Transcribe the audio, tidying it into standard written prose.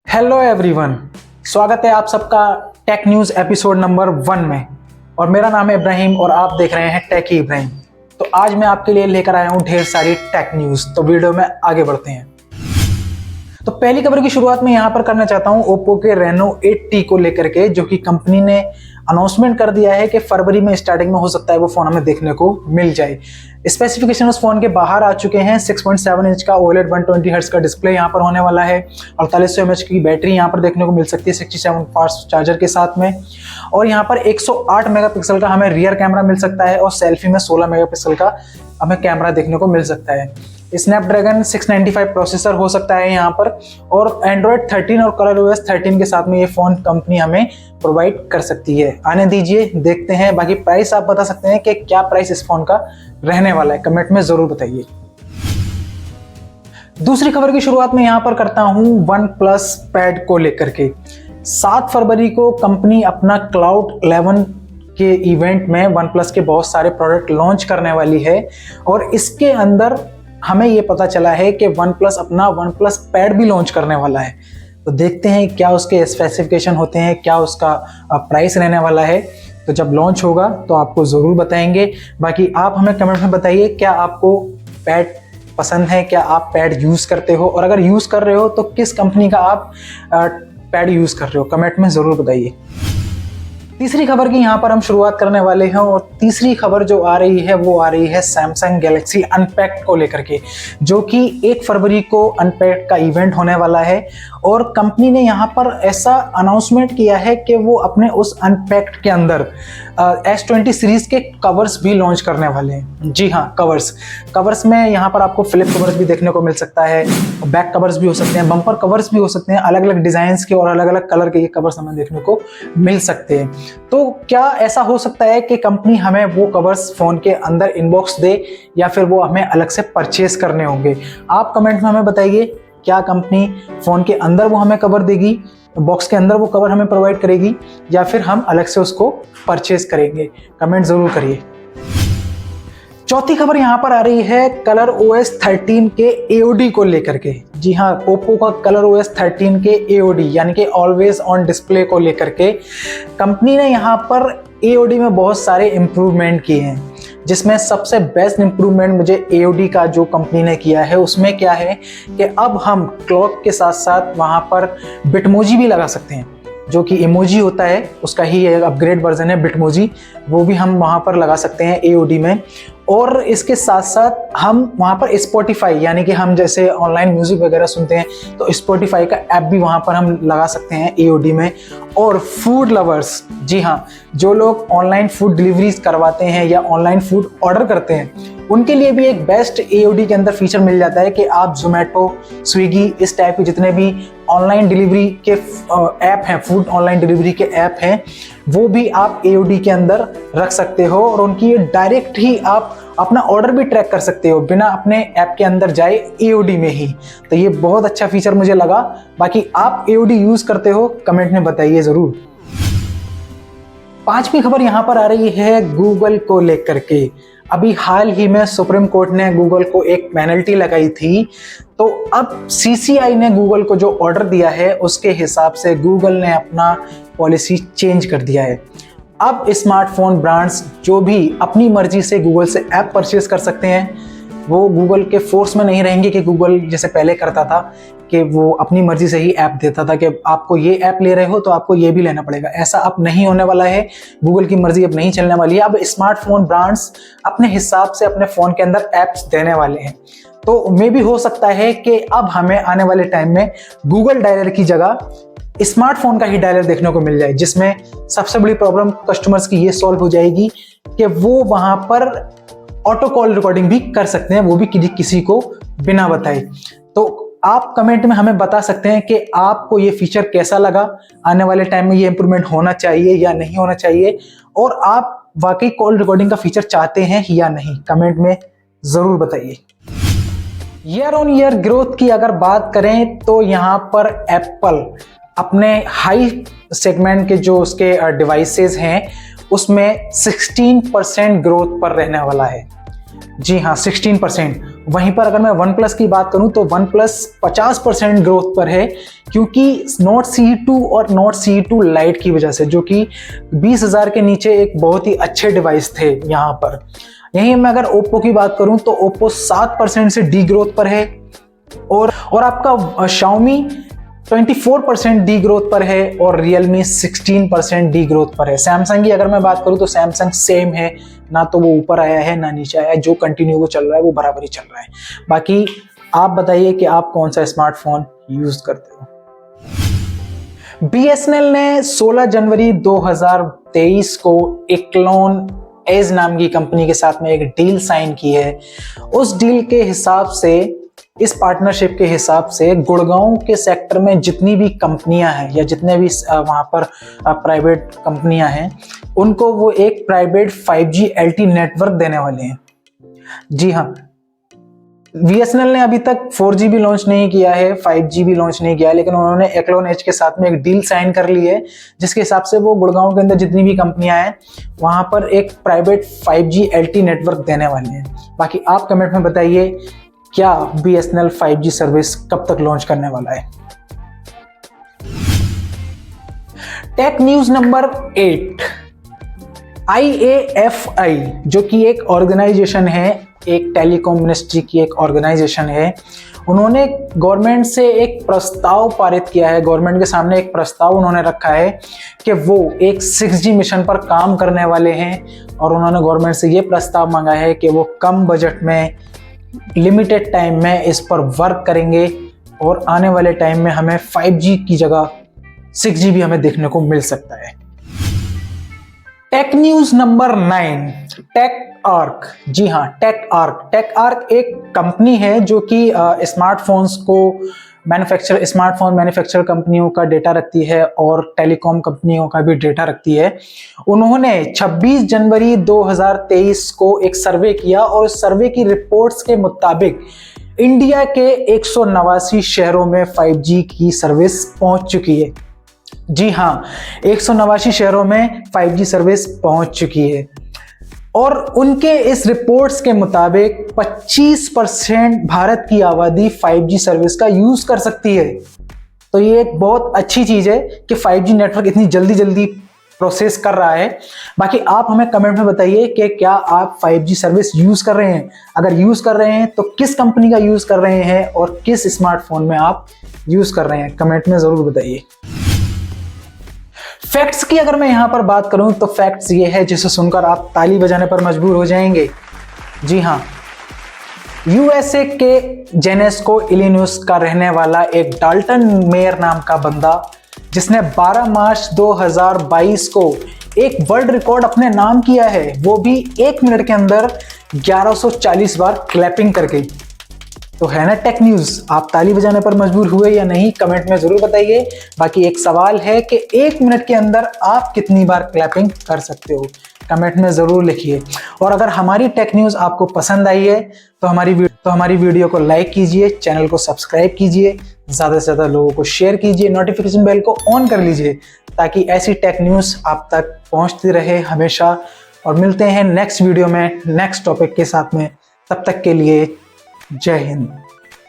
Hello everyone, स्वागत है आप सबका टेक न्यूज़ एपिसोड नंबर 1 में। और मेरा नाम है इब्राहिम और आप देख रहे हैं टेक इब्राहिम। तो आज मैं आपके लिए लेकर आया हूं ढेर सारी टेक न्यूज़। तो वीडियो में आगे बढ़ते हैं। तो पहली खबर की शुरुआत में यहाँ पर करना चाहता हूँ ओप्पो के रेनो 8T को लेकर के, जो कि कंपनी ने अनाउंसमेंट कर दिया है कि फरवरी में स्टार्टिंग में हो सकता है वो फ़ोन हमें देखने को मिल जाए। स्पेसिफिकेशन उस फ़ोन के बाहर आ चुके हैं। 6.7 इंच का OLED 120 हर्ट्ज का डिस्प्ले यहाँ पर होने वाला है। 4800 mAh की बैटरी यहाँ पर देखने को मिल सकती है 67 फास्ट चार्जर के साथ में। और यहाँ पर 108 मेगापिक्सल का हमें रियर कैमरा मिल सकता है और सेल्फी में 16 मेगापिक्सल का हमें कैमरा देखने को मिल सकता है। स्नैपड्रैगन 695 प्रोसेसर हो सकता है यहाँ पर, और Android 13 और ColorOS 13 के साथ में ये फ़ोन कंपनी हमें प्रोवाइड कर सकती है। आने दीजिए, देखते हैं। बाकी प्राइस आप बता सकते हैं कि क्या प्राइस इस फ़ोन का रहने वाला है, कमेंट में ज़रूर बताइए। दूसरी खबर की शुरुआत में यहाँ पर करता हूँ OnePlus पैड को लेकर के। 7 फरवरी को कंपनी अपना Cloud 11 के इवेंट में OnePlus के बहुत सारे प्रोडक्ट लॉन्च करने वाली है, और इसके अंदर हमें ये पता चला है कि OnePlus अपना OnePlus पैड भी लॉन्च करने वाला है। तो देखते हैं क्या उसके स्पेसिफिकेशन होते हैं, क्या उसका प्राइस रहने वाला है। तो जब लॉन्च होगा तो आपको ज़रूर बताएंगे। बाकी आप हमें कमेंट में बताइए, क्या आपको पैड पसंद है, क्या आप पैड यूज़ करते हो, और अगर यूज़ कर रहे हो तो किस कंपनी का आप पैड यूज़ कर रहे हो, कमेंट में ज़रूर बताइए। तीसरी खबर की यहाँ पर हम शुरुआत करने वाले हैं, और तीसरी खबर जो आ रही है वो आ रही है सैमसंग गैलेक्सी अनपैक्ड को लेकर के, जो कि 1 फरवरी को अनपैक्ड का इवेंट होने वाला है। और कंपनी ने यहाँ पर ऐसा अनाउंसमेंट किया है कि वो अपने उस अनपैक्ड के अंदर S20 सीरीज के कवर्स भी लॉन्च करने वाले हैं। जी हाँ, कवर्स में यहाँ पर आपको फ्लिप कवर्स भी देखने को मिल सकता है, बैक कवर्स भी हो सकते हैं, बम्पर कवर्स भी हो सकते हैं। अलग अलग डिज़ाइंस के और अलग अलग कलर के ये कवर्स हमें देखने को मिल सकते हैं। तो क्या ऐसा हो सकता है कि कंपनी हमें वो कवर्स फ़ोन के अंदर इनबॉक्स दे, या फिर वो हमें अलग से परचेज करने होंगे? आप कमेंट में हमें बताइए, क्या कंपनी फ़ोन के अंदर वो हमें कवर देगी, बॉक्स के अंदर वो कवर हमें प्रोवाइड करेगी, या फिर हम अलग से उसको परचेज करेंगे? कमेंट ज़रूर करिए। चौथी खबर यहाँ पर आ रही है ColorOS 13 के AOD को लेकर के। जी हाँ, ओप्पो का ColorOS 13 के AOD यानी कि ऑलवेज ऑन डिस्प्ले को लेकर के कंपनी ने यहाँ पर AOD में बहुत सारे इम्प्रूवमेंट किए हैं, जिसमें सबसे बेस्ट इम्प्रूवमेंट मुझे AOD का जो कंपनी ने किया है उसमें क्या है कि अब हम क्लॉक के साथ साथ वहाँ पर बिटमोजी भी लगा सकते हैं, जो कि इमोजी होता है उसका ही एक अपग्रेड वर्जन है बिटमोजी, वो भी हम वहाँ पर लगा सकते हैं AOD में। और इसके साथ साथ हम वहाँ पर स्पॉटिफाई, यानी कि हम जैसे ऑनलाइन म्यूज़िक वगैरह सुनते हैं तो स्पॉटिफाई का ऐप भी वहाँ पर हम लगा सकते हैं AOD में। और फूड लवर्स, जी हाँ, जो लोग ऑनलाइन फूड डिलीवरीज करवाते हैं या ऑनलाइन फूड ऑर्डर करते हैं, उनके लिए भी एक बेस्ट AOD के अंदर फीचर मिल जाता है कि आप जोमेटो, स्विगी, इस टाइप के जितने भी ऑनलाइन डिलीवरी के ऐप हैं, फूड ऑनलाइन डिलीवरी के ऐप हैं, वो भी आप AOD के अंदर रख सकते हो, और उनकी डायरेक्ट ही आप अपना ऑर्डर भी ट्रैक कर सकते हो बिना अपने ऐप के अंदर जाए, AOD में ही। तो ये बहुत अच्छा फीचर मुझे लगा। बाकी आप AOD यूज़ करते हो, कमेंट में बताइए ज़रूर। पांचवी खबर यहाँ पर आ रही है गूगल को लेकर के। अभी हाल ही में सुप्रीम कोर्ट ने गूगल को एक पेनल्टी लगाई थी, तो अब CCI ने गूगल को जो ऑर्डर दिया है उसके हिसाब से गूगल ने अपना पॉलिसी चेंज कर दिया है। अब स्मार्टफोन ब्रांड्स जो भी अपनी मर्जी से गूगल से ऐप परचेज कर सकते हैं, वो गूगल के फोर्स में नहीं रहेंगे कि गूगल जैसे पहले करता था कि वो अपनी मर्जी से ही ऐप देता था कि आपको ये ऐप ले रहे हो तो आपको ये भी लेना पड़ेगा। ऐसा अब नहीं होने वाला है, गूगल की मर्जी अब नहीं चलने वाली है। अब स्मार्टफोन ब्रांड्स अपने हिसाब से अपने फ़ोन के अंदर ऐप्स देने वाले हैं। तो मे भी हो सकता है कि अब हमें आने वाले टाइम में गूगल डायलर की जगह स्मार्टफोन का ही डायलर देखने को मिल जाए, जिसमें सबसे बड़ी प्रॉब्लम कस्टमर्स की ये सॉल्व हो जाएगी कि वो वहाँ पर ऑटो कॉल रिकॉर्डिंग भी कर सकते हैं, वो भी किसी को बिना बताए। तो आप कमेंट में हमें बता सकते हैं कि आपको ये फीचर कैसा लगा, आने वाले टाइम में ये इंप्रूवमेंट होना चाहिए या नहीं होना चाहिए, और आप वाकई कॉल रिकॉर्डिंग का फीचर चाहते हैं या नहीं, कमेंट में ज़रूर बताइए। ईयर ऑन ईयर ग्रोथ की अगर बात करें तो यहाँ पर एप्पल अपने हाई सेगमेंट के जो उसके डिवाइसेस हैं उसमें 16% ग्रोथ पर रहने वाला है। जी हाँ, 16%। वहीं पर अगर मैं वन प्लस की बात करूं तो वन प्लस 50% ग्रोथ पर है, क्योंकि नोट CE2 और नोट CE2 लाइट की वजह से, जो कि 20,000 के नीचे एक बहुत ही अच्छे डिवाइस थे यहाँ पर। यहीं मैं अगर ओप्पो की बात करूं तो ओप्पो 7% से डी ग्रोथ पर है, और आपका Xiaomi 24% डी ग्रोथ पर है, और Realme 16% डी ग्रोथ पर है। सैमसंग की अगर मैं बात करूं तो सैमसंग सेम है, ना तो वो ऊपर आया है ना नीचे आया है, जो कंटिन्यू वो चल रहा है वो बराबर ही चल रहा है। बाकी आप बताइए कि आप कौन सा स्मार्टफोन यूज करते हो। BSNL ने 16 जनवरी 2023 को एक्लोन एज नाम की कंपनी के साथ में एक डील साइन की है। उस डील के हिसाब से, इस पार्टनरशिप के हिसाब से गुड़गांव के सेक्टर में जितनी भी कंपनियां हैं या जितने भी वहां पर प्राइवेट कंपनियां हैं, उनको वो एक प्राइवेट 5G LTE नेटवर्क देने वाले हैं। जी हाँ, BSNL ने अभी तक 4G भी लॉन्च नहीं किया है, 5G भी लॉन्च नहीं किया है, लेकिन उन्होंने एक्लोन एज के साथ में एक डील साइन कर ली है, जिसके हिसाब से वो गुड़गांव के अंदर जितनी भी कंपनियां हैं वहां पर एक प्राइवेट 5G LTE नेटवर्क देने वाले हैं। बाकी आप कमेंट में बताइए, क्या BSNL 5G सर्विस कब तक लॉन्च करने वाला है। टेक न्यूज नंबर 8, IAFI जो कि एक ऑर्गेनाइजेशन है, एक टेलीकॉम मिनिस्ट्री की एक ऑर्गेनाइजेशन है, उन्होंने गवर्नमेंट से एक प्रस्ताव पारित किया है। गवर्नमेंट के सामने एक प्रस्ताव उन्होंने रखा है कि वो एक 6G मिशन पर काम करने वाले हैं, और उन्होंने गवर्नमेंट से ये प्रस्ताव मांगा है कि वो कम बजट में, लिमिटेड टाइम में इस पर वर्क करेंगे, और आने वाले टाइम में हमें 5G की जगह 6G भी हमें देखने को मिल सकता है। Tech news number 9, टेकआर्क। जी हाँ, टेकआर्क एक कंपनी है जो कि स्मार्टफोन्स को स्मार्टफोन मैन्युफैक्चर कंपनियों का डेटा रखती है और टेलीकॉम कंपनियों का भी डेटा रखती है। उन्होंने 26 जनवरी 2023 को एक सर्वे किया, और उस सर्वे की रिपोर्ट्स के मुताबिक इंडिया के 189 शहरों में 5G की सर्विस पहुंच चुकी है। जी हाँ, 189 शहरों में 5G सर्विस पहुंच चुकी है, और उनके इस रिपोर्ट्स के मुताबिक 25% भारत की आबादी 5G सर्विस का यूज कर सकती है। तो ये एक बहुत अच्छी चीज है कि 5G नेटवर्क इतनी जल्दी प्रोसेस कर रहा है। बाकी आप हमें कमेंट में बताइए कि क्या आप 5G सर्विस यूज कर रहे हैं। अगर यूज कर रहे हैं तो किस कंपनी का यूज कर रहे हैं और किस स्मार्टफोन में आप यूज कर रहे हैं, कमेंट में जरूर बताइए। फैक्ट्स की अगर मैं यहां पर बात करूं तो फैक्ट्स ये है जिसे सुनकर आप ताली बजाने पर मजबूर हो जाएंगे। जी हां, USA के जेनेस्को इलिनॉइस का रहने वाला एक डाल्टन मेयर नाम का बंदा, जिसने 12 मार्च 2022 को एक वर्ल्ड रिकॉर्ड अपने नाम किया है, वो भी 1 मिनट के अंदर 1140 बार क्लैपिंग करके। तो है ना टेक न्यूज, आप ताली बजाने पर मजबूर हुए या नहीं, कमेंट में जरूर बताइए। बाकी एक सवाल है कि 1 मिनट के अंदर आप कितनी बार क्लैपिंग कर सकते हो, कमेंट में जरूर लिखिए। और अगर हमारी टेक न्यूज आपको पसंद आई है तो हमारी वीडियो को लाइक कीजिए, चैनल को सब्सक्राइब कीजिए, ज्यादा से ज्यादा लोगों को शेयर कीजिए, नोटिफिकेशन बेल को ऑन कर लीजिए, ताकि ऐसी टेक न्यूज आप तक पहुंचती रहे हमेशा। और मिलते हैं नेक्स्ट वीडियो में नेक्स्ट टॉपिक के साथ में, तब तक के लिए जय हिंद।